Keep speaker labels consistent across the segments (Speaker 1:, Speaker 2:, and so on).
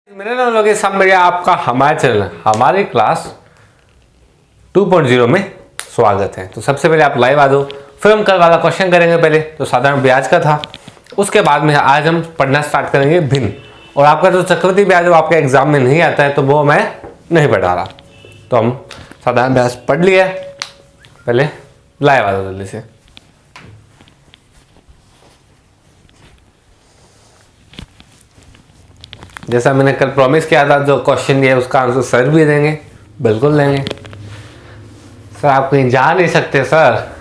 Speaker 1: मेरे नाम लोग सब में आपका हमारे चैनल हमारी क्लास 2.0 में स्वागत है। तो सबसे पहले आप लाइव आ दो, फिर हम कल वाला क्वेश्चन करेंगे। पहले तो साधारण ब्याज का था, उसके बाद में आज हम पढ़ना स्टार्ट करेंगे भिन्न। और आपका जो चक्रवृद्धि ब्याज वो आपके एग्जाम में नहीं आता है तो वो मैं नहीं पढ़ा रहा। तो हम साधारण ब्याज पढ़ लिया, पहले लाइव आ दो जल्दी से। जैसा मैंने कल प्रॉमिस किया था, जो क्वेश्चन दिया उसका आंसर सर भी देंगे, बिल्कुल देंगे। सर आप कहीं जा नहीं सकते सर।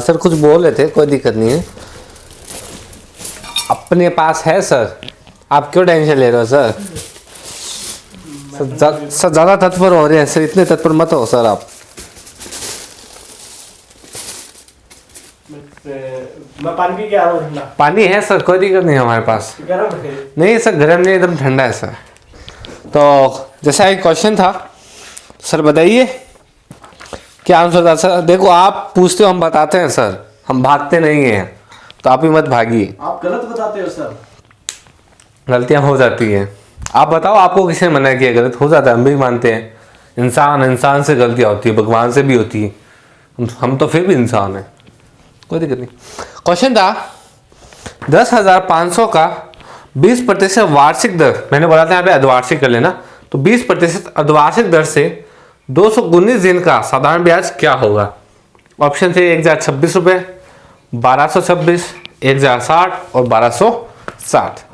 Speaker 1: सर कुछ बोल रहे थे, कोई दिक्कत नहीं है, अपने पास है सर, आप क्यों टेंशन ले रहे हो सर? सर ज़्यादा तत्पर हो रहे हैं सर, इतने तत्पर मत हो सर आप।
Speaker 2: मैं पानी पी के आ रहा हूँ।
Speaker 1: पानी है सर, कोई दिक्कत नहीं है हमारे पास।
Speaker 2: गरम है?
Speaker 1: नहीं सर गर्म नहीं, एकदम ठंडा है सर। तो जैसा एक क्वेश्चन था, सर बताइए क्या आंसर था सर? देखो आप पूछते हो हम बताते हैं सर, हम भागते नहीं हैं, तो आप भी मत भागिए।
Speaker 2: आप गलत बताते हो सर।
Speaker 1: गलतियां हो जाती हैं, आप बताओ आपको किसने मना किया? गलत हो जाता है, हम भी मानते हैं। इंसान से गलतियां होती है, भगवान से भी होती है, हम तो फिर भी इंसान हैं, कोई दिक्कत नहीं। क्वेश्चन था 10,500 का 20% वार्षिक दर, मैंने बोला था यहाँ पे अर्धवार्षिक कर लेना, तो 20% अर्धवार्षिक दर से 219 दिन का साधारण ब्याज क्या होगा? ऑप्शन थे 1,026 रुपये, 1,226, 1,060 और 1,260।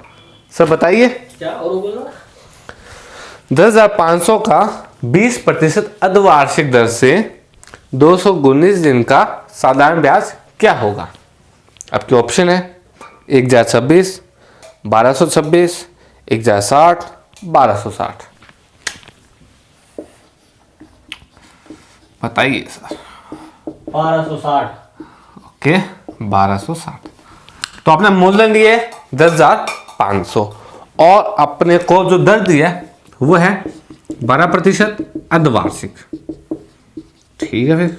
Speaker 1: सर बताइए
Speaker 2: क्या और बोला?
Speaker 1: 10,500 का 20% अर्धवार्षिक दर से 219 दिन का साधारण ब्याज क्या होगा? आपके ऑप्शन है 1,026, 1,226, 1,060, 1,260। बताइए सर।
Speaker 2: 1260।
Speaker 1: ओके 1,260। तो आपने मूलधन दिए 10,500 और अपने को जो दर दिया वो है 12% अर्धवार्षिक। ठीक है फिर,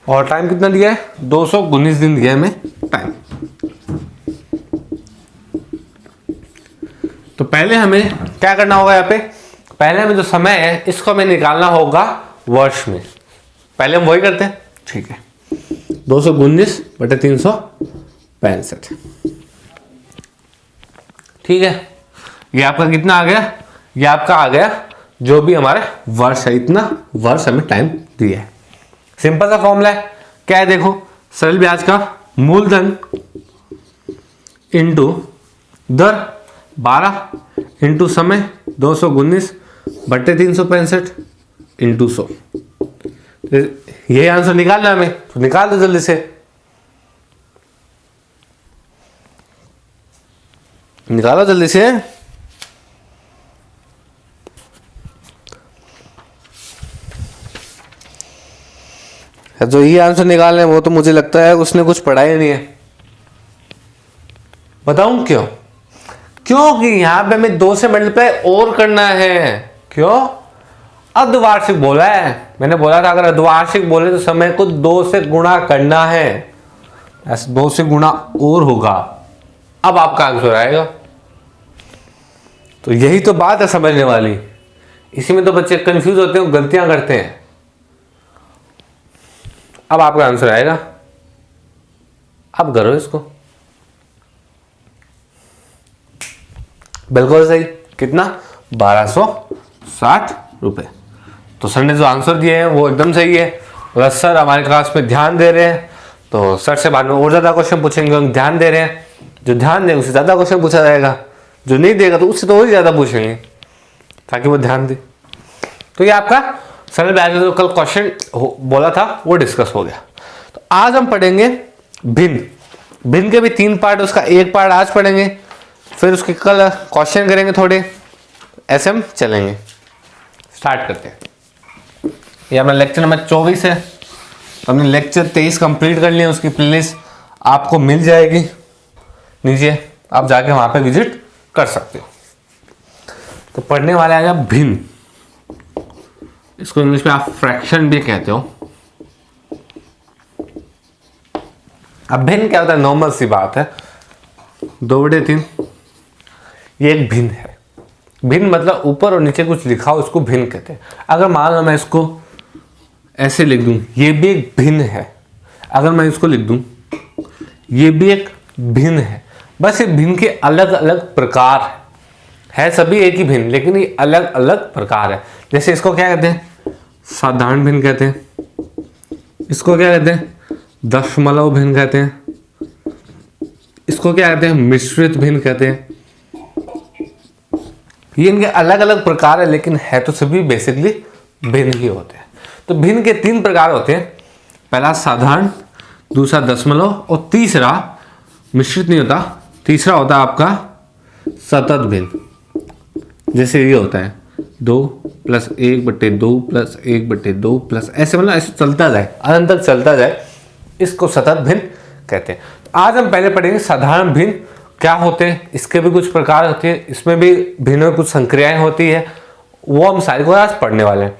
Speaker 1: और टाइम कितना दिया है? 219 दिन दिया है हमें टाइम। तो पहले हमें क्या करना होगा? यहाँ पे पहले हमें जो समय है इसको हमें निकालना होगा वर्ष में। पहले हम वही करते हैं, ठीक है। 219/365। ठीक है, ये आपका कितना आ गया? ये आपका आ गया जो भी हमारे वर्ष है, इतना वर्ष हमें टाइम दिया है। सिंपल सा फॉर्मूला है, क्या है देखो, सरल ब्याज का मूलधन इंटू दर 12 इंटू समय 219/365 इंटू 100। यही आंसर निकालना है हमें, तो निकाल दो जल्दी से। निकालो जल्दी से। जो ये आंसर निकालना है वो तो मुझे लगता है उसने कुछ पढ़ा ही नहीं है। बताऊं क्यों? क्योंकि यहां पे हमें 2 से मल्टीप्लाई और करना है। क्यों? अर्धवार्षिक बोला है, मैंने बोला था अगर अर्धवार्षिक बोले तो समय को 2 से गुणा करना है, ऐसे 2 से गुणा और होगा, अब आपका आंसर आएगा। तो यही तो बात है समझने वाली, इसी में तो बच्चे कंफ्यूज होते हैं, गलतियां करते हैं। अब आपका आंसर आएगा, अब करो इसको। बिल्कुल सही, कितना? 1,260 रुपए। तो सर ने जो आंसर दिए हैं वो एकदम सही है। अगर सर हमारे क्लास में ध्यान दे रहे हैं तो सर से बाद में और ज्यादा क्वेश्चन पूछेंगे। हम ध्यान दे रहे हैं, जो ध्यान देगा उससे ज्यादा क्वेश्चन पूछा जाएगा, जो नहीं देगा तो उससे तो और ज्यादा पूछेंगे, ताकि वो ध्यान दे। तो ये आपका सरल ब्याज जो कल क्वेश्चन बोला था वो डिस्कस हो गया। तो आज हम पढ़ेंगे भिन्न। भिन्न के भी 3 पार्ट, उसका एक पार्ट आज पढ़ेंगे, फिर उसके कल क्वेश्चन करेंगे थोड़े, ऐसे हम चलेंगे। स्टार्ट करते हैं। ये अपना लेक्चर नंबर 24 है। तो हमने लेक्चर 23 कंप्लीट कर लिया, उसकी प्लेलिस्ट आपको मिल जाएगी नीचे, आप जाके वहां पे विजिट कर सकते हो। तो पढ़ने वाले आएगा भिन्न, इसको इंग्लिश में आप फ्रैक्शन भी कहते हो। अब भिन्न क्या होता है, नॉर्मल सी बात है, 2/3 ये एक भिन्न है। भिन्न मतलब ऊपर और नीचे कुछ लिखा हो उसको भिन्न कहते हैं। अगर मान लो मैं इसको ऐसे लिख दूं, ये भी एक भिन्न है। अगर मैं इसको लिख दूं, ये भी एक भिन्न है। बस ये भिन्न के अलग अलग प्रकार है सभी एक ही भिन्न, लेकिन ये अलग अलग प्रकार है। जैसे इसको क्या कहते हैं, साधारण भिन्न कहते हैं। इसको क्या कहते हैं, दशमलव भिन्न कहते हैं। इसको क्या कहते हैं, मिश्रित भिन्न कहते हैं। ये इनके अलग अलग प्रकार है, लेकिन है तो सभी बेसिकली भिन्न ही होते हैं। तो भिन्न के 3 प्रकार होते हैं। पहला साधारण, दूसरा दशमलव और तीसरा मिश्रित नहीं होता, तीसरा होता है आपका सतत भिन्न। जैसे ये होता है 2 + 1/2 + 1/2 प्लस ऐसे, मतलब ऐसे चलता जाए, अनंत तक चलता जाए, इसको सतत भिन्न कहते हैं। तो आज हम पहले पढ़ेंगे साधारण भिन्न क्या होते हैं, इसके भी कुछ प्रकार होते हैं, इसमें भी भिन्न में कुछ संक्रियाएं होती है, वो हम सारी को आज पढ़ने वाले हैं।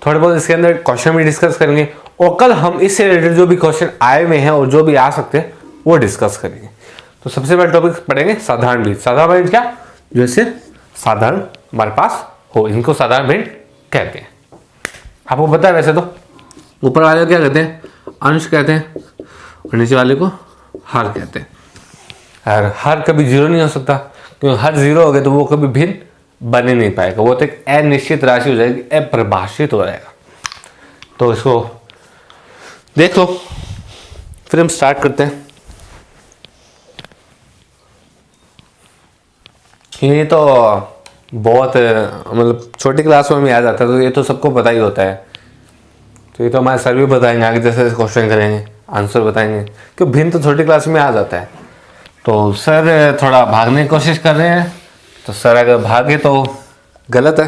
Speaker 1: थोड़े बहुत इसके अंदर क्वेश्चन भी डिस्कस करेंगे, और कल हम इससे रिलेटेड जो भी क्वेश्चन आए हुए हैं और जो भी आ सकते हैं वो डिस्कस करेंगे। तो सबसे पहले टॉपिक पढ़ेंगे साधारण भिन्न। साधारण भिन्न क्या, जैसे साधारण हमारे पास हो, इनको साधारण भिन्न कहते हैं। आपको पता है वैसे तो ऊपर वाले को क्या कहते हैं, अंश कहते हैं, और नीचे वाले को हर कहते हैं। हर कभी 0 नहीं हो सकता, क्योंकि हर 0 हो गए तो वो कभी भिन्न बन ही नहीं पाएगा, वो तो एक अनिश्चित राशि हो जाएगी, अपरिभाषित हो जाएगा। तो इसको देख लो, फिर हम स्टार्ट करते हैं। ये तो बहुत मतलब छोटी क्लास में आ जाता है, तो ये तो सबको पता ही होता है। तो ये तो हमारे सर भी बताएंगे आगे, जैसे क्वेश्चन करेंगे आंसर बताएंगे, क्योंकि भिन्न तो छोटी क्लास में आ जाता है। तो सर थोड़ा भागने की कोशिश कर रहे हैं, तो सर अगर भागे तो गलत है,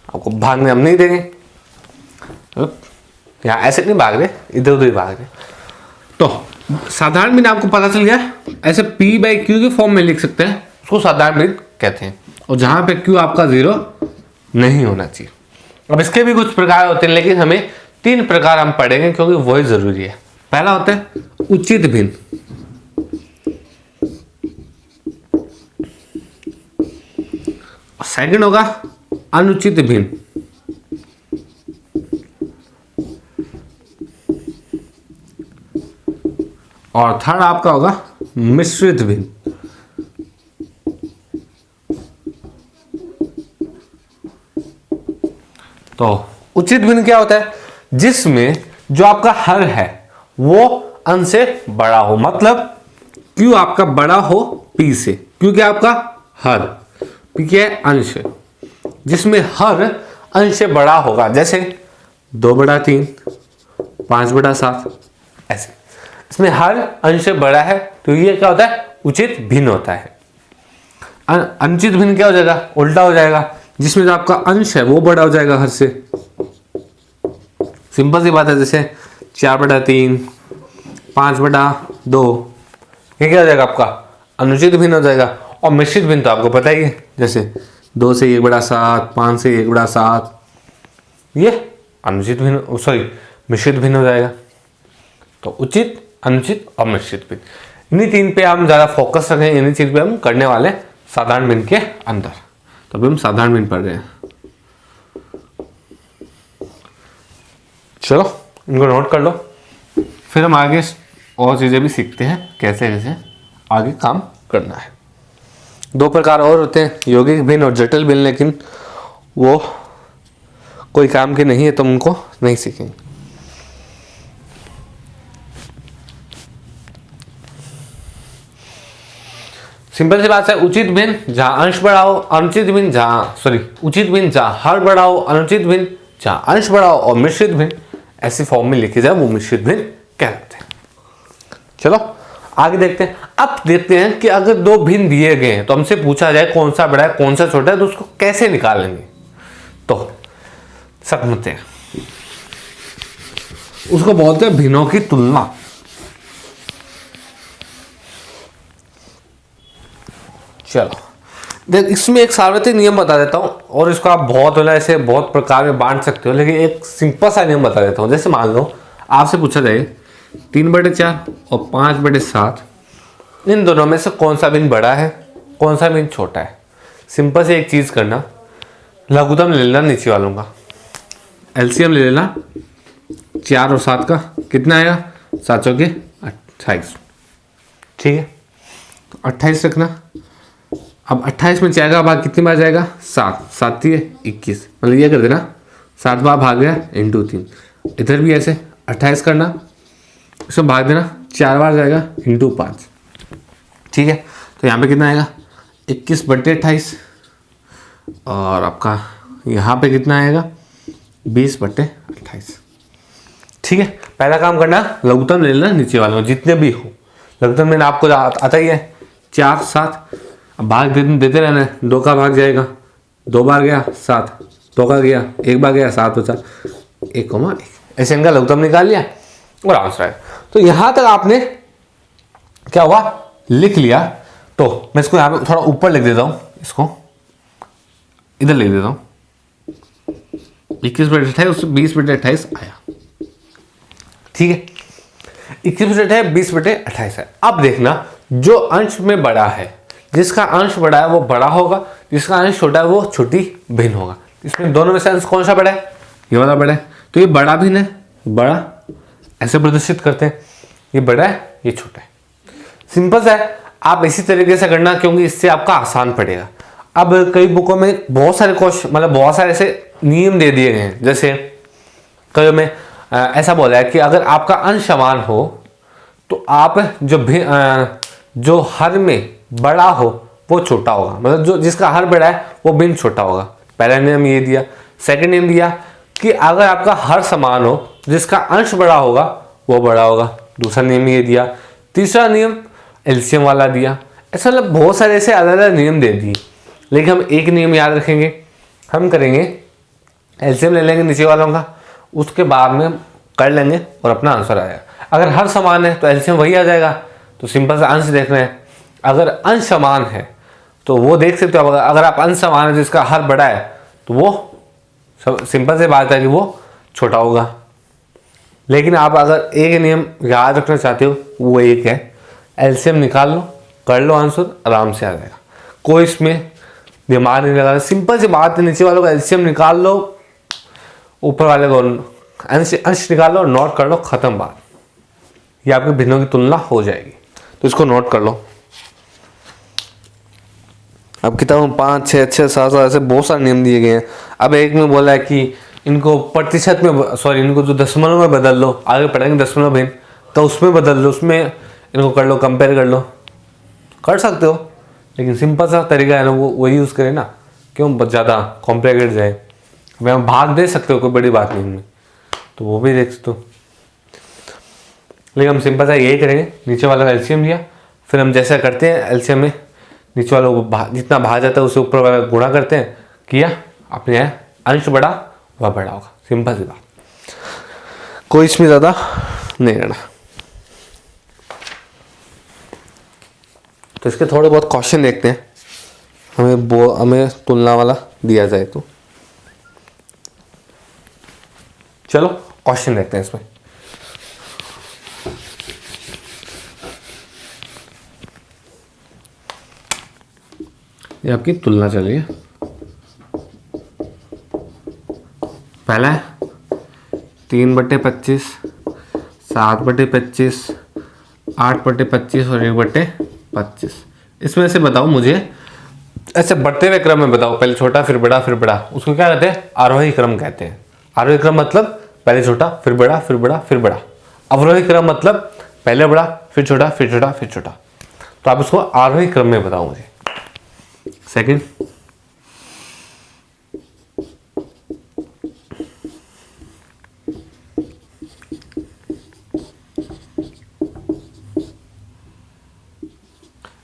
Speaker 1: आपको भागने हम नहीं देंगे। यहाँ ऐसे नहीं भाग रहे, इधर उधर ही भाग रहे। तो साधारण भिन्न आपको पता चल गया, ऐसे P/Q के फॉर्म में लिख सकते हैं, उसको साधारण भिन्न कहते हैं। और जहां पे Q आपका 0 नहीं होना चाहिए। अब इसके भी कुछ प्रकार होते हैं, लेकिन हमें 3 प्रकार हम पढ़ेंगे क्योंकि वही जरूरी है। पहला होता है उचित भिन्न, सेकंड होगा अनुचित भिन्न, और थर्ड आपका होगा मिश्रित भिन्न। तो उचित भिन्न क्या होता है, जिसमें जो आपका हर है वो अंश से बड़ा हो, मतलब Q आपका बड़ा हो P से। Q क्या आपका हर, P क्या है अंश, जिसमें हर अंश से बड़ा होगा। जैसे 2/3, 5/7 ऐसे, इसमें हर अंश से बड़ा है, तो ये क्या होता है, उचित भिन्न होता है। अनुचित भिन्न क्या हो जाएगा, उल्टा हो जाएगा, जिसमें जो आपका अंश है वो बड़ा हो जाएगा हर से। सिंपल सी बात है, जैसे 4/3, 5/2, ये क्या हो जाएगा आपका अनुचित भिन्न हो जाएगा। और मिश्रित भिन्न तो आपको पता ही है, जैसे 2 से 1/7, 5 से 1/7, ये अनुचित भिन्न, सॉरी मिश्रित भिन्न हो जाएगा। तो उचित, अनुचित और मिश्रित भिन्न, इन्हीं 3 पे हम ज़्यादा फोकस रखेंगे, इन्हीं चीज़ पे हम करने वाले साधारण भिन्न के अंदर। तो अभी हम साधारण भिन्न पढ़ रहे हैं। चलो इनको नोट कर लो, फिर हम आगे और चीज़ें भी सीखते हैं कैसे कैसे आगे काम करना है। 2 प्रकार और होते हैं, यौगिक भिन्न और जटिल भिन्न, लेकिन वो कोई काम के नहीं है, तो उनको नहीं सीखेंगे। सिंपल सी बात है, उचित भिन्न जहां अंश बड़ा हो, अनुचित भिन्न उचित भिन्न जहां हर बड़ा हो, अनुचित भिन्न जहां अंश बड़ा हो, और मिश्रित भिन्न ऐसी फॉर्म में लिखी जाए, वो मिश्रित भिन्न कहलाते हैं। चलो आगे देखते हैं। अब देखते हैं कि अगर 2 भिन्न दिए गए हैं, तो हमसे पूछा जाए कौन सा बड़ा है कौन सा छोटा है, तो उसको कैसे निकालेंगे। तो समझते हैं, उसको बोलते हैं भिन्नों की तुलना। चलो देख, इसमें एक सार्वत्रिक नियम बता देता हूँ, और इसको आप बहुत ऐसे बहुत प्रकार में बांट सकते हो, लेकिन एक सिंपल सा नियम बता देता हूँ। जैसे मान लो आपसे पूछा जाए 3/4 और 5/7, इन दोनों में से कौन सा भिन्न बड़ा है, कौन सा भिन्न छोटा है। सिंपल से एक चीज़ करना, लघुत्तम ले लेना नीचे वालों का, एलसीएम ले लेना 4 और 7 का, कितना आएगा 7 चौके 28, ठीक है। तो 28 रखना। अब 28 में 4 का भाग कितनी बार जाएगा, 7, 7 थी 21, मतलब ये कर देना 7 बार भाग गया इंटू 3। इधर भी ऐसे 28 करना, इसमें भाग देना 4 बार जाएगा इंटू 5, ठीक है। तो यहाँ पे कितना आएगा 21/28, और आपका यहाँ पे कितना आएगा 20/28, ठीक है। पहला काम करना, लघुत्तम ले लेना नीचे वालों जितने भी हो। लघुत्तम में आपको आता ही है 4, 7, अब भाग देते रहना है। 2 का भाग जाएगा, 2 बार गया 7, 2 का गया 1 बार गया 7 बचा 1,1, ऐसे इनका लघुत्तम निकाल लिया और आंसर आया। तो यहाँ तक आपने क्या हुआ लिख लिया। तो मैं इसको यहाँ पे थोड़ा ऊपर लिख देता हूँ, इसको इधर लिख देता हूँ, 21/28 उससे 20/28 आया, ठीक है। 21/28 20/28 है। अब देखना जो अंश में बड़ा है, जिसका अंश बड़ा है वो बड़ा होगा, जिसका अंश छोटा है वो छोटी भिन्न होगा। इसमें दोनों में से अंश कौन सा बड़ा है, ये वाला बड़ा है, तो ये बड़ा भिन्न है, बड़ा ऐसे प्रदर्शित करते हैं, ये बड़ा है ये छोटा है। सिंपल सा है, आप इसी तरीके से करना क्योंकि इससे आपका आसान पड़ेगा। अब कई बुकों में बहुत सारे क्वेश्चन, मतलब बहुत सारे ऐसे नियम दे दिए गए हैं, जैसे कई में ऐसा बोला है कि अगर आपका अंश समान हो तो आप जो हर में बड़ा हो वो छोटा होगा, मतलब जो जिसका हर बड़ा है वो भिन्न छोटा होगा। पहला नियम ये दिया। सेकंड नियम दिया कि अगर आपका हर समान हो, जिसका अंश बड़ा होगा वो बड़ा होगा। दूसरा नियम ये दिया। तीसरा नियम एलसीएम वाला दिया। ऐसा मतलब बहुत सारे ऐसे अलग अलग नियम दे दिए, लेकिन हम एक नियम याद रखेंगे, हम करेंगे एलसीएम ले लेंगे नीचे वालों का, उसके बाद में कर लेंगे और अपना आंसर आएगा। अगर हर समान है तो एलसीएम वही आ जाएगा, तो सिंपल सा अंश देख रहे हैं। अगर अंश समान है तो वो देख सकते हो, अगर आप अंश समान है जिसका हर बड़ा है तो वो सिंपल से बात है कि वो छोटा होगा। लेकिन आप अगर एक नियम याद रखना चाहते हो वो एक है, एलसीएम निकाल लो, कर लो, आंसर आराम से आ जाएगा, कोई इसमें दिमाग नहीं लगा। सिंपल सी बात है, नीचे वालों का एलसीएम निकाल लो, ऊपर वाले को अंश निकाल लो, नोट कर लो, खत्म बात। ये आपके भिन्नों की तुलना हो जाएगी, तो इसको नोट कर लो। अब किताब में 5, 6, 7, 7 ऐसे बहुत सारे नियम दिए गए हैं। अब एक में बोला है कि इनको प्रतिशत में, सॉरी इनको जो दशमलव में बदल लो, आगे पढ़ेंगे दशमलव भिन्न, तो उसमें बदल लो, उसमें इनको कर लो, कंपेयर कर लो, कर सकते हो। लेकिन सिंपल सा तरीका है ना, वो वही यूज़ करें ना, क्यों ज़्यादा कॉम्प्लिकेटेड जाए। अब हम भाग दे सकते हो, कोई बड़ी बात नहीं है, तो वो भी देख सकते हो। लेकिन हम सिंपल सा यही करेंगे, नीचे वाला का एलसीएम लिया, फिर हम जैसा करते हैं एलसीएम में नीचे वालों को जितना भाग जाता है उसे ऊपर वाला गुणा करते हैं, किया, अपने यहाँ अंश बड़ा वह बड़ा होगा। सिंपल सी बात, कोई इसमें ज़्यादा नहीं रहना। तो इसके थोड़े बहुत क्वेश्चन देखते हैं, हमें तुलना वाला दिया जाए तो। चलो क्वेश्चन देखते हैं इसमें। ये आपकी तुलना चल रही है। पहला है 3/25, 7/25, 8/25 और 1/25। इसमें से बताओ मुझे, ऐसे बढ़ते हुए क्रम में बताओ, पहले छोटा फिर बड़ा फिर बड़ा, उसको क्या कहते हैं, आरोही क्रम कहते हैं। आरोही क्रम मतलब पहले छोटा फिर बड़ा फिर बड़ा फिर बड़ा। अवरोही क्रम मतलब पहले बड़ा फिर छोटा फिर छोटा फिर छोटा। तो आप इसको आरोही क्रम में बताओ मुझे। सेकंड,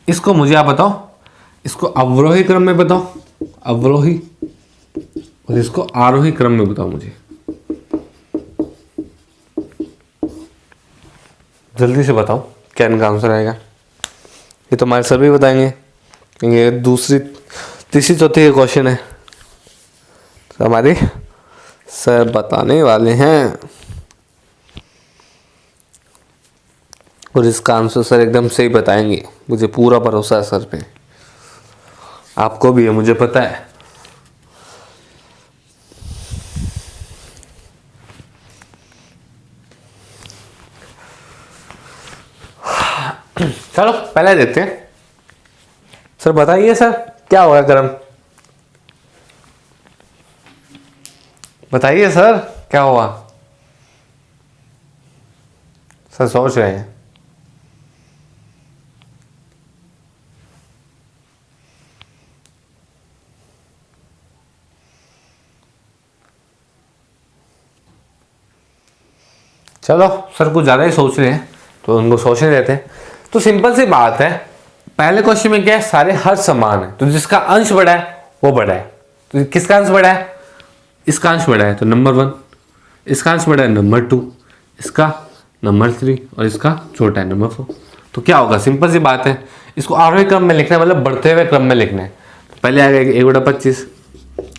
Speaker 1: इसको मुझे आप बताओ, इसको अवरोही क्रम में बताओ, अवरोही, और इसको आरोही क्रम में बताओ मुझे। जल्दी से बताओ क्या इनका आंसर आएगा। ये तो हमारे सर भी बताएंगे, ये दूसरी तीसरी चौथी का क्वेश्चन है, तो हमारे सर बताने वाले हैं। और इसका आंसर सर एकदम सही बताएंगे, मुझे पूरा भरोसा है सर पे, आपको भी है मुझे पता है। चलो पहले देखते हैं। सर बताइए सर क्या होगा क्रम, बताइए सर क्या हुआ। सर सोच रहे हैं। चलो सर कुछ ज़्यादा ही सोच रहे हैं तो उनको सोचने देते हैं। तो सिंपल सी बात है, पहले क्वेश्चन में क्या है, सारे हर समान है, तो जिसका अंश बड़ा है वो बड़ा है। तो किसका अंश बड़ा है, इसका अंश बड़ा है तो नंबर 1, इसका अंश बड़ा है नंबर 2, इसका नंबर 3 और इसका छोटा है नंबर 4। तो क्या होगा, सिंपल सी बात है, इसको आरोही क्रम में लिखना है, मतलब बढ़ते हुए क्रम में लिखना है। तो पहले आ गया 1/25,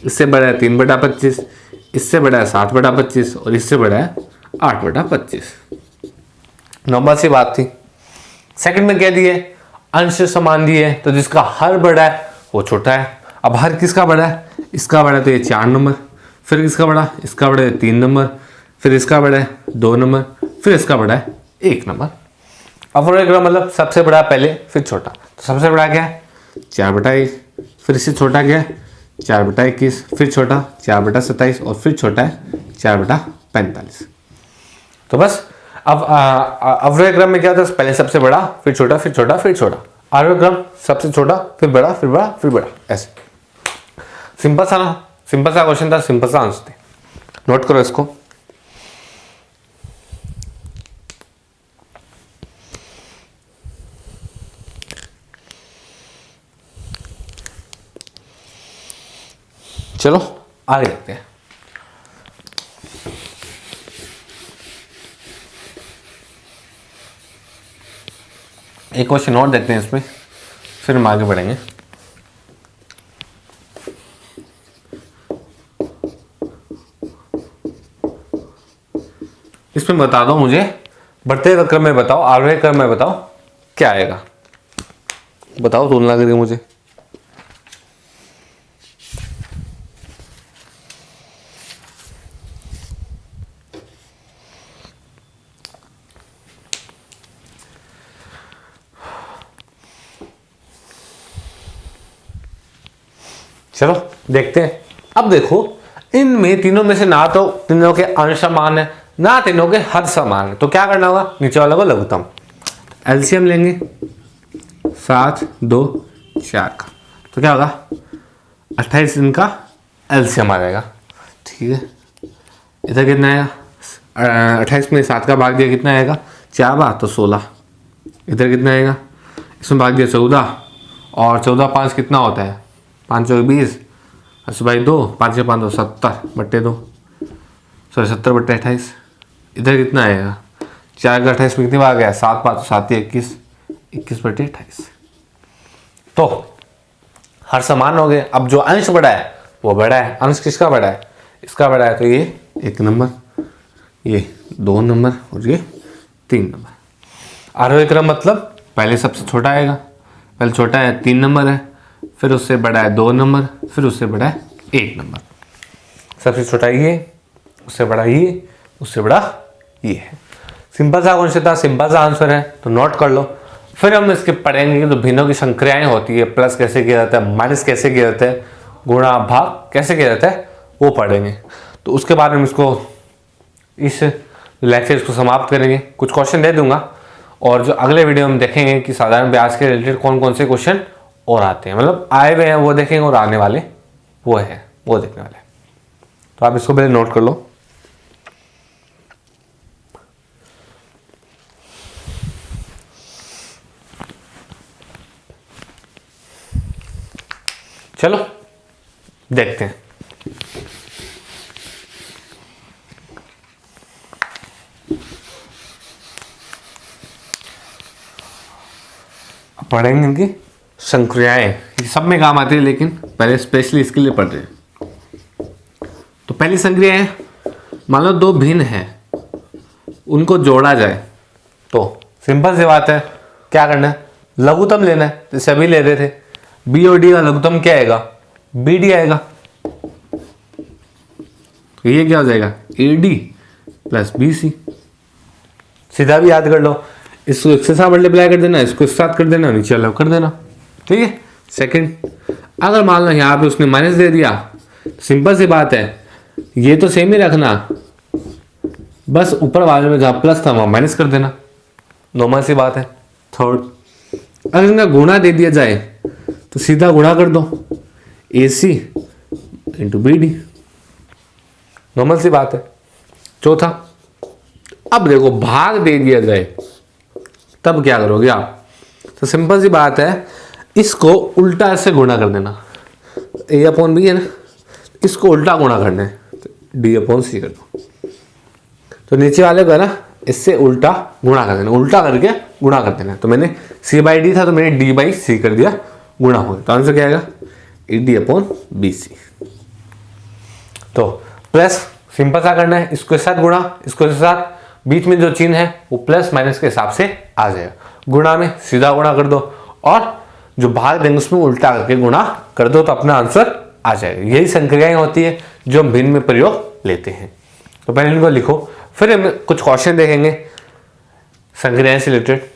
Speaker 1: इससे बड़ा है 3/25, इससे बड़ा है 7/25 और इससे बड़ा है 8/25। नंबर सी बात थी। सेकंड में क्या दिए, अंश समान दिए, तो जिसका हर बड़ा है वो छोटा है। अब हर किसका बड़ा है, इसका बड़ा है तो ये 4 नंबर, फिर इसका बड़ा है 3 नंबर, फिर इसका बड़ा है 2 नंबर, फिर इसका बड़ा है 1 नंबर। अब मतलब सबसे बड़ा पहले फिर छोटा, तो सबसे बड़ा क्या है 4/1, फिर इससे छोटा क्या है 4/21, फिर छोटा 4/27 और फिर छोटा है 4/45। तो बस अब अवरोही क्रम में क्या होता है, पहले सबसे बड़ा फिर छोटा फिर छोटा फिर छोटा। आरोही क्रम सबसे छोटा फिर बड़ा फिर बड़ा फिर बड़ा, ऐसे। सिंपल सा क्वेश्चन था, सिंपल सा आंसर थे। नोट करो इसको। चलो आगे देखते हैं। एक क्वेश्चन और देखते हैं इसमें, फिर हम आगे बढ़ेंगे। इसमें बता दो मुझे, बढ़ते हुए क्रम में बताओ, आरोही क्रम में बताओ क्या आएगा, बताओ तुलना करके मुझे। चलो देखते हैं। अब देखो इनमें तीनों में से ना तो तीनों के अंश समान है ना तीनों के हर समान है, तो क्या करना होगा, नीचे वाला को लघुत्तम एलसीएम लेंगे 7, 2, 4 का, तो क्या होगा 28 इनका एलसीएम आ जाएगा। ठीक है, इधर कितना आएगा 28 में 7 का भाग दिया कितना आएगा 4 बार तो 16, इधर कितना आएगा इसमें भाग दिया 14 और 14 5 कितना होता है 5 और 20 भाई 2 5 5 2 70/2 सॉरी 70/28। इधर कितना आएगा 4 का 28 में कितनी बार गया 7 5 7 21 21/28। तो हर समान हो गए। अब जो अंश बड़ा है वो बड़ा है, अंश किसका बड़ा है इसका बड़ा है, तो ये 1 नंबर, ये 2 नंबर और ये 3 नंबर। आरोही क्रम मतलब पहले सबसे छोटा आएगा, पहले छोटा है 3 नंबर है, फिर उससे बड़ा है 2 नंबर, फिर उससे बड़ा है 1 नंबर। सबसे छोटा ये, उससे बड़ा ये, उससे बड़ा ये है। सिंपल सा क्वेश्चन था, सिंपल सा आंसर है, तो नोट कर लो। फिर हम इसके पढ़ेंगे कि तो भिन्नों की संक्रियाएं होती है, प्लस कैसे किया जाता है, माइनस कैसे किया जाता है, गुणा भाग कैसे किया जाता है वो पढ़ेंगे। तो उसके बाद हम इसको इस लेक्चर को समाप्त करेंगे। कुछ क्वेश्चन दे दूंगा और जो अगले वीडियो में देखेंगे कि साधारण ब्याज के रिलेटेड कौन कौन से क्वेश्चन और आते हैं, मतलब आए हुए हैं वो देखेंगे और आने वाले वो है वो देखने वाले। तो आप इसको पहले नोट कर लो। चलो देखते हैं। पढ़ेंगे इनकी संक्रियाएं, ये सब में काम आती है, लेकिन पहले स्पेशली इसके लिए पढ़ रहे हैं। तो पहली संक्रिया है, मान लो दो भिन्न हैं उनको जोड़ा जाए तो सिंपल सी बात है, क्या करना है, लघुत्तम लेना है, तो सभी ले रहे थे। बी और डी का लघुत्तम क्या आएगा, बी डी आएगा। तो ये क्या हो जाएगा, A D plus B C. सीधा भी याद कर लो, इसको इसके साथ मल्टीप्लाई कर देना, इसको इस साथ कर देना, नीचे अलग कर देना, ठीक है। सेकंड, अगर मान लो यहाँ पे उसने माइनस दे दिया, सिंपल सी बात है, ये तो सेम ही रखना, बस ऊपर वाले में जहाँ प्लस था वहाँ माइनस कर देना, नॉर्मल सी बात है। थर्ड, अगर इनका गुणा दे दिया जाए तो सीधा गुणा कर दो, ए सी इंटू बी डी, नॉर्मल सी बात है। चौथा, अब देखो भाग दे दिया जाए तब क्या करोगे आप, तो सिंपल सी बात है, इसको उल्टा से गुणा कर देना, ए अपॉन बी है ना, इसको उल्टा गुणा करना है, तो डी अपॉन सी कर दो। तो नीचे वाले को है ना, इससे उल्टा गुणा कर देना, उल्टा करके गुणा कर देना। तो मैंने सी बाई डी था तो मैंने डी बाई सी कर दिया, गुणा हो गया। तो आंसर क्या आएगा, A D upon B C. तो प्लस सिंपल सा करना है, इसको साथ गुणा, इसको साथ, बीच में जो चिन्ह है वो प्लस माइनस के हिसाब से आ जाएगा। गुणा में सीधा गुणा कर दो, और जो भाग देंगे उसमें उल्टा करके गुणा कर दो, तो अपना आंसर आ जाएगा। यही संक्रियाएं होती है जो हम भिन्न में प्रयोग लेते हैं। तो पहले इनको लिखो, फिर हम कुछ क्वेश्चन देखेंगे संक्रियाएं से रिलेटेड।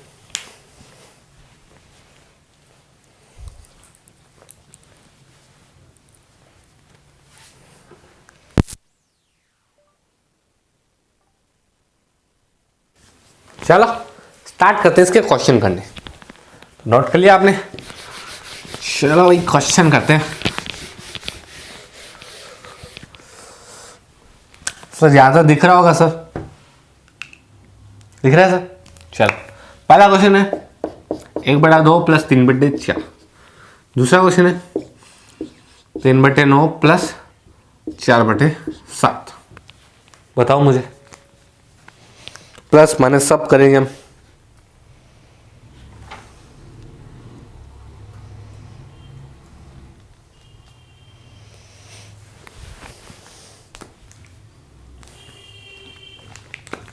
Speaker 1: चलो स्टार्ट करते हैं इसके क्वेश्चन करने। तो नोट कर लिया आपने, चलो भाई क्वेश्चन करते हैं। सर ज्यादा दिख रहा होगा, सर दिख रहा है सर। चलो पहला क्वेश्चन है 1/2 प्लस 3/4। दूसरा क्वेश्चन है 3/9 प्लस 4/7। बताओ मुझे, प्लस माइनस सब करेंगे हम।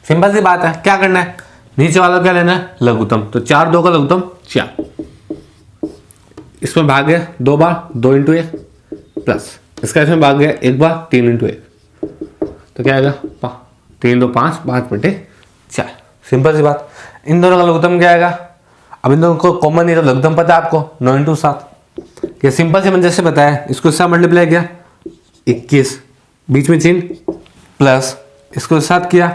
Speaker 1: सिंपल सी बात है, क्या करना है, नीचे वाला क्या लेना है, लघुत्तम। तो 4 2 का लघुत्तम 4, इसमें भाग गया 2 बार, 2 इंटू 1 प्लस इसका इसमें भाग गया 1 बार, 3 इंटू 1। तो क्या आएगा, 3 2 5, 5/4। सिंपल सी बात। इन दोनों का लघुत्तम क्या आएगा, अब इन दोनों को कॉमन नहीं तो लघुत्तम पता है आपको, 9 इंटू 7। ये सिंपल से मैंने जैसे बताया, इसको इससे मल्टीप्लाई किया 21, बीच में चिन्ह प्लस, इसको साथ किया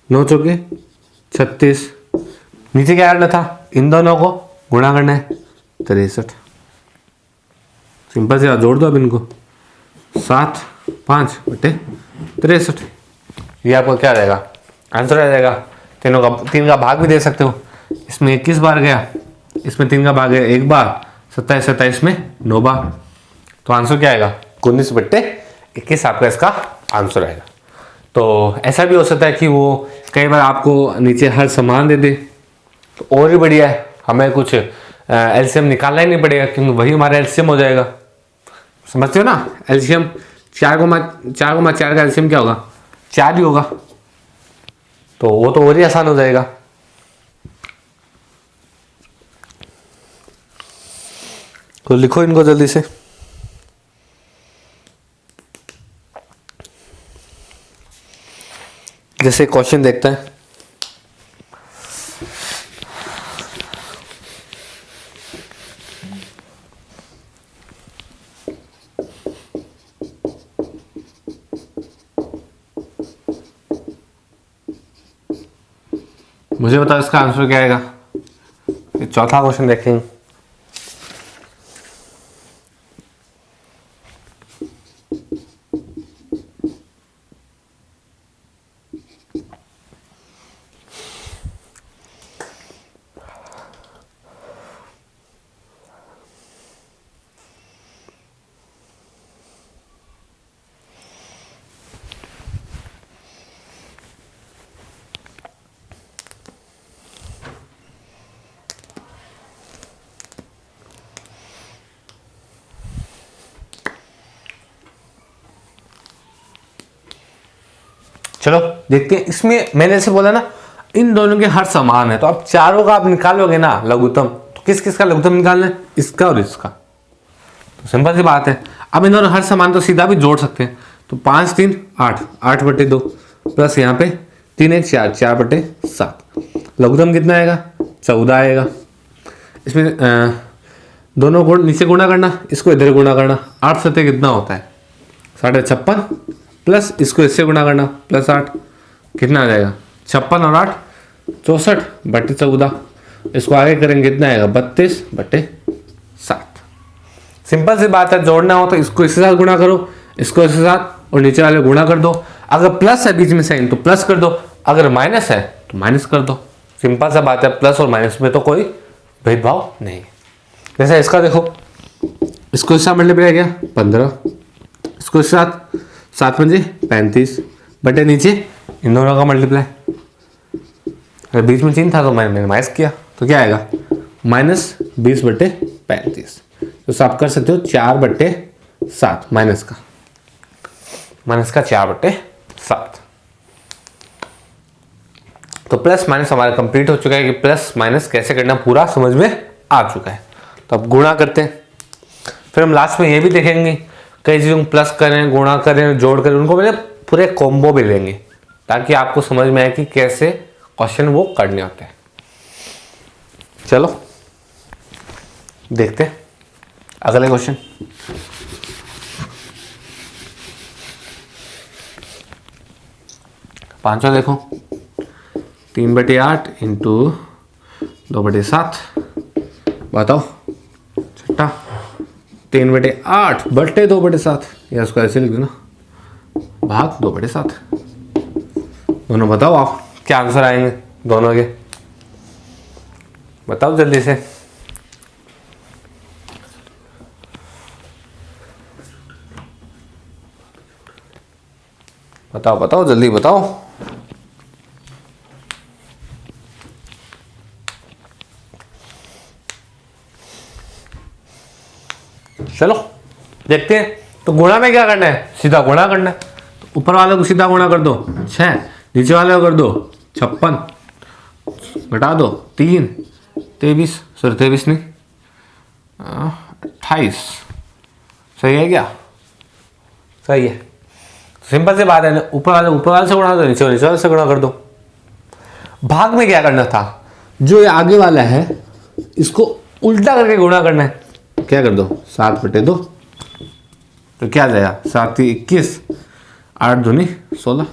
Speaker 1: 9 चौके 36, नीचे क्या करना था, इन दोनों को गुणा करना है 63। सिंपल से जोड़ दो अब इनको, 7 5/63। ये आपको क्या रहेगा, आंसर आ जाएगा। तीनों का 3 का भाग भी दे सकते हो, इसमें 21 बार गया, इसमें 3 का भाग गया 1 बार, 27 27 में 9 बार। तो आंसर क्या आएगा, 19/21 आपका इसका आंसर आएगा। तो ऐसा भी हो सकता है कि वो कई बार आपको नीचे हर समान दे दे, तो और भी बढ़िया है, हमें कुछ एलसीएम निकालना ही नहीं पड़ेगा, क्योंकि वही हमारा एलसीएम हो जाएगा। समझते हो ना, एलसीएम 4 का एलसीएम क्या होगा, 4 ही होगा, तो वो तो और ही आसान हो जाएगा। तो लिखो इनको जल्दी से। जैसे क्वेश्चन देखते हैं, मुझे बताओ इसका आंसर क्या आएगा। चौथा क्वेश्चन देखेंगे। चलो देखते हैं। इसमें मैंने ऐसे बोला ना, इन दोनों के हर समान है, तो अब चारों का आप निकालोगे ना लघुत्तम, तो किस किस का लघुत्तम निकालना है? इसका और इसका। तो सिंपल सी बात है। अब इन दोनों हर समान तो सीधा भी जोड़ सकते हैं। तो 5 3 8, 8/2 प्लस यहाँ पे 3 1 4, 4/7। लघुत्तम कितना आएगा? 14 आएगा। इसमें दोनों को नीचे गुणा करना, इसको इधर गुणा करना। 8 सत्ते कितना होता है? 56 प्लस इसको इससे गुणा करना +8, कितना आ जाएगा? 56 और 8 64/14। इसको आगे करेंगे कितना आएगा? 32/7। सिंपल सी बात है। जोड़ना हो तो इसको इसके साथ गुणा करो, इसको इसके साथ, और नीचे वाले गुणा कर दो। अगर प्लस है बीच में साइन तो प्लस कर दो, अगर माइनस है तो माइनस कर दो। सिंपल सा बात है। प्लस और माइनस में तो कोई भेदभाव नहीं। जैसे इसका देखो, इसको इसके साथ मल्टीप्लाई किया 15, इसको इसके साथ 7 पंजे 35 बटे नीचे इन दोनों का मल्टीप्लाई। अगर बीच में चिन्ह था तो मैंने माइनस किया, तो क्या आएगा? -20/35। तो आप कर सकते हो 4/7 माइनस का 4/7। तो प्लस माइनस हमारा कंप्लीट हो चुका है कि प्लस माइनस कैसे करना पूरा समझ में आ चुका है। तो अब गुणा करते हैं। फिर हम लास्ट में ये भी देखेंगे कई चीज़ों प्लस करें, गुणा करें, जोड़ करें, उनको पहले पूरे कॉम्बो भी लेंगे ताकि आपको समझ में आए कि कैसे क्वेश्चन वो करने होते हैं। चलो देखते हैं अगले क्वेश्चन। पांचवा देखो, 3/8 इंटू 2/7। बताओ छठा 3/8 बटे 2/7, या उसको ऐसे लिख दो ना, भाग 2/7। दोनों बताओ आप क्या आंसर आएंगे दोनों के, बताओ जल्दी से। बताओ बताओ जल्दी बताओ। चलो देखते हैं। तो गुणा में क्या करना है? सीधा गुणा करना है। तो ऊपर वाले को सीधा गुणा कर दो 6, नीचे वाले को कर दो 56, घटा दो 3 23, सॉरी 23 नहीं 28। सही है क्या? सही है। सिंपल सी बात है ना, ऊपर वाले से गुणा दो, नीचे वाले से गुणा कर दो। भाग में क्या करना था? जो ये आगे वाला है इसको उल्टा करके गुणा करना है। क्या कर दो 7/2, तो क्या आ जाएगा? 7 × 21, 8 दूनी 16,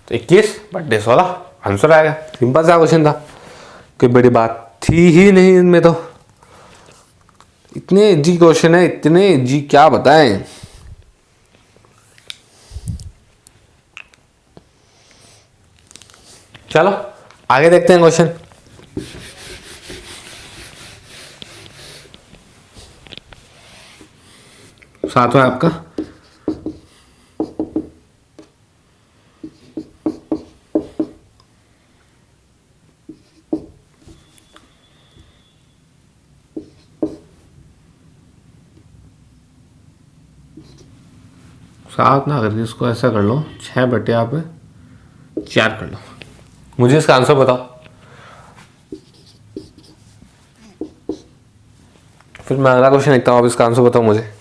Speaker 1: तो 21/16 आंसर आएगा। सिंपल सा क्वेश्चन था, कोई बड़ी बात थी ही नहीं इनमें। तो इतने इजी क्वेश्चन है, इतने इजी क्या बताएं। चलो आगे देखते हैं क्वेश्चन। सातवां है आपका, सात ना करके इसको ऐसा कर लो 6/4 कर लो। मुझे इसका आंसर बताओ, फिर मैं अगला क्वेश्चन लिखता हूँ। अब इसका आंसर बताओ मुझे।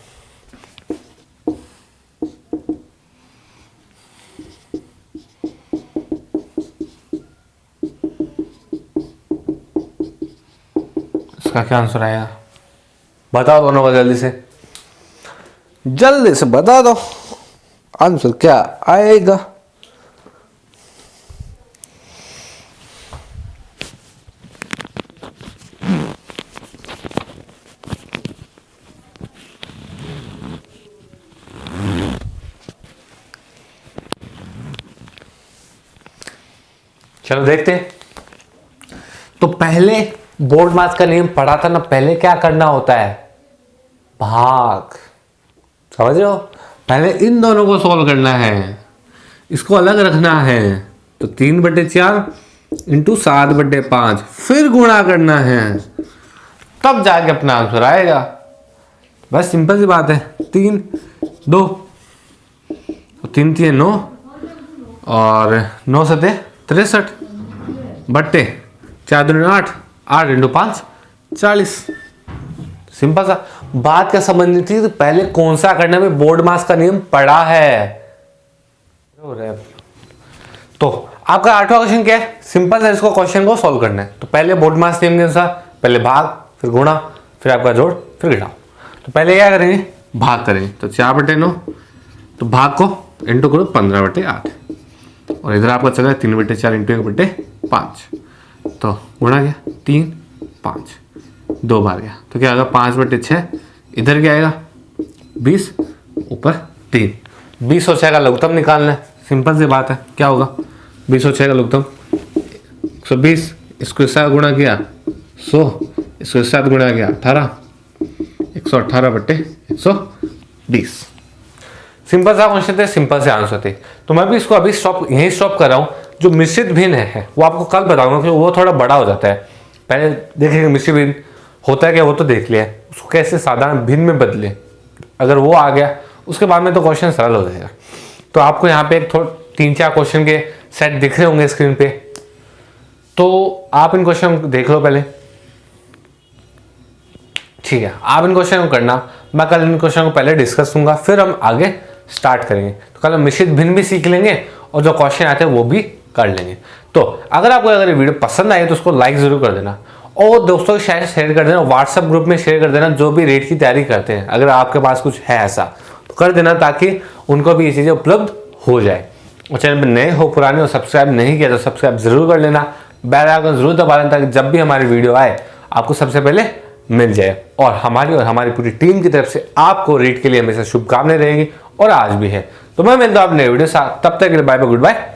Speaker 1: इसका क्या आंसर आएगा? बताओ दोनों को जल्दी से बता दो आंसर क्या आएगा। चलो देखते हैं। तो पहले बोर्ड मास का नियम पढ़ा था ना, पहले क्या करना होता है? भाग। समझ रहे हो? पहले इन दोनों को सॉल्व करना है, इसको अलग रखना है। तो 3/4 इंटू 7/5, फिर गुणा करना है, तब जाके अपना आंसर आएगा। बस सिंपल सी बात है। 3 2 3 3 9 और 9 7 63 बट्टे 4 दूनी 8, 8 इंटू 5 40। सिंपल सा। बात क्या समझनी थी, तो पहले कौन सा करने में बोर्ड मास का नियम पड़ा है। तो आपका 8वां क्वेश्चन क्या है, सिंपल है, इसको क्वेश्चन को सॉल्व करना है। तो पहले बोर्ड मास नियम के अनुसार पहले भाग, फिर गुणा, फिर आपका जोड़, फिर घटाओ। तो पहले क्या करेंगे, भाग करेंगे। तो 4/9, तो भाग को इंटू करो 15/8, और इधर आपका चला 3/4 इंटू 1/5। तो गुणा गया 3 5 2 बार गया, तो क्या आएगा 5/6। इधर क्या आएगा 20, ऊपर 3। 20 और 6 का लघुत्तम निकालना है। सिंपल सी बात है, क्या होगा 20 और 6 का लघुत्तम 120, इसको इसके साथ गुणा किया 100, इसको इसके साथ गुणा किया 18, 118/120। सिंपल सा क्वेश्चन थे, सिंपल से आंसर थे। तो मैं भी इसको अभी यहीं स्टॉप कर रहा हूँ। जो मिश्रित भिन्न है वो आपको कल बताऊंगा, क्योंकि वो थोड़ा बड़ा हो जाता है। पहले देखेंगे मिश्रित भिन्न होता है क्या, वो तो देख लिया, उसको कैसे साधारण भिन्न में बदले। अगर वो आ गया उसके बाद में तो क्वेश्चन सरल हो जाएगा। तो आपको यहाँ पे 3-4 क्वेश्चन के सेट दिख रहे होंगे स्क्रीन पे, तो आप इन क्वेश्चन को देख लो पहले, ठीक है। आप इन क्वेश्चन को करना, मैं कल इन क्वेश्चन को पहले डिस्कस करूंगा, फिर हम आगे स्टार्ट करेंगे। तो कल हम मिश्रित भिन्न भी सीख लेंगे और जो क्वेश्चन आते हैं वो भी कर लेंगे। तो अगर ये वीडियो पसंद आए तो उसको लाइक जरूर कर देना, और दोस्तों के साथ शेयर कर देना, व्हाट्सएप ग्रुप में शेयर कर देना, जो भी रेट की तैयारी करते हैं। अगर आपके पास कुछ है ऐसा तो कर देना, ताकि उनको भी ये चीज़ें उपलब्ध हो जाए। और चैनल पर नए हो, पुराने हो, सब्सक्राइब नहीं किया तो सब्सक्राइब जरूर कर लेना, बेल आइकन जरूर दबा लेना, ताकि जब भी हमारी वीडियो आए आपको सबसे पहले मिल जाए। और हमारी पूरी टीम की तरफ से आपको रीड के लिए हमेशा शुभकामनाएं रहेंगी, और आज भी है। तो मैं मिलता हूं अपने वीडियो साथ, तब तक के लिए बाय बाय, गुड बाय।